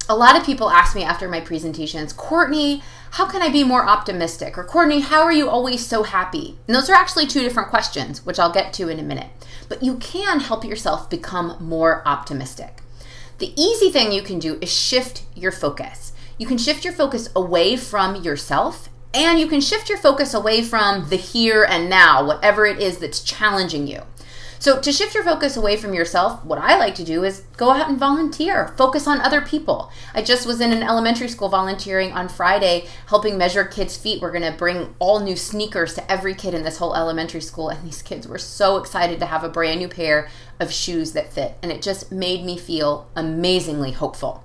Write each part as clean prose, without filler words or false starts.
A lot of people ask me after my presentations, Courtney, how can I be more optimistic? Or Courtney, how are you always so happy? And those are actually two different questions, which I'll get to in a minute. But you can help yourself become more optimistic. The easy thing you can do is shift your focus. You can shift your focus away from yourself, and you can shift your focus away from the here and now, whatever it is that's challenging you. So to shift your focus away from yourself, what I like to do is go out and volunteer, focus on other people. I just was in an elementary school volunteering on Friday, helping measure kids' feet. We're going to bring all new sneakers to every kid in this whole elementary school, and these kids were so excited to have a brand new pair of shoes that fit, and it just made me feel amazingly hopeful.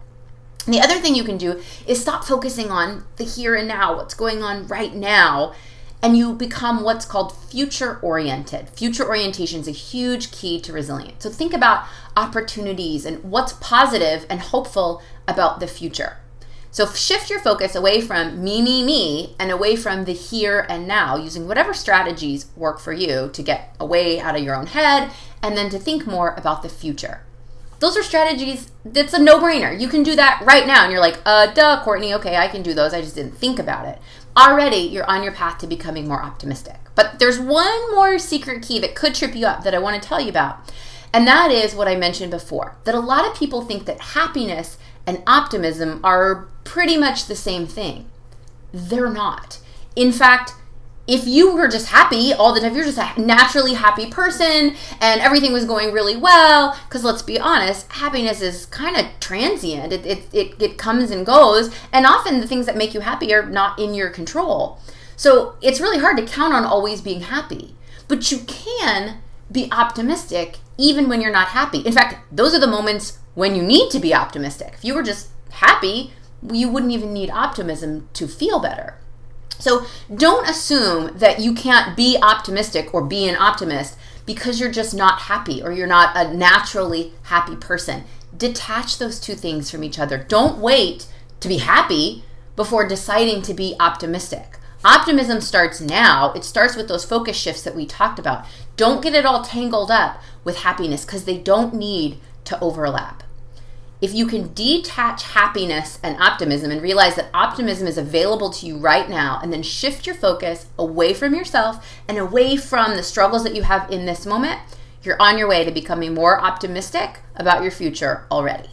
And the other thing you can do is stop focusing on the here and now, what's going on right now, and you become what's called future-oriented. Future orientation is a huge key to resilience. So think about opportunities and what's positive and hopeful about the future. So shift your focus away from me, and away from the here and now, using whatever strategies work for you to get away out of your own head and then to think more about the future. Those are strategies, that's a no-brainer. You can do that right now. And you're like, duh, Courtney, okay, I can do those. I just didn't think about it. Already, you're on your path to becoming more optimistic. But there's one more secret key that could trip you up that I want to tell you about. And that is what I mentioned before, that a lot of people think that happiness and optimism are pretty much the same thing. They're not. In fact, if you were just happy all the time, if you're just a naturally happy person and everything was going really well, because let's be honest, happiness is kind of transient. It comes and goes, and often the things that make you happy are not in your control. So it's really hard to count on always being happy. But you can be optimistic even when you're not happy. In fact, those are the moments when you need to be optimistic. If you were just happy, you wouldn't even need optimism to feel better. So don't assume that you can't be optimistic or be an optimist because you're just not happy or you're not a naturally happy person. Detach those two things from each other. Don't wait to be happy before deciding to be optimistic. Optimism starts now. It starts with those focus shifts that we talked about. Don't get it all tangled up with happiness because they don't need to overlap. If you can detach happiness and optimism and realize that optimism is available to you right now, and then shift your focus away from yourself and away from the struggles that you have in this moment, you're on your way to becoming more optimistic about your future already.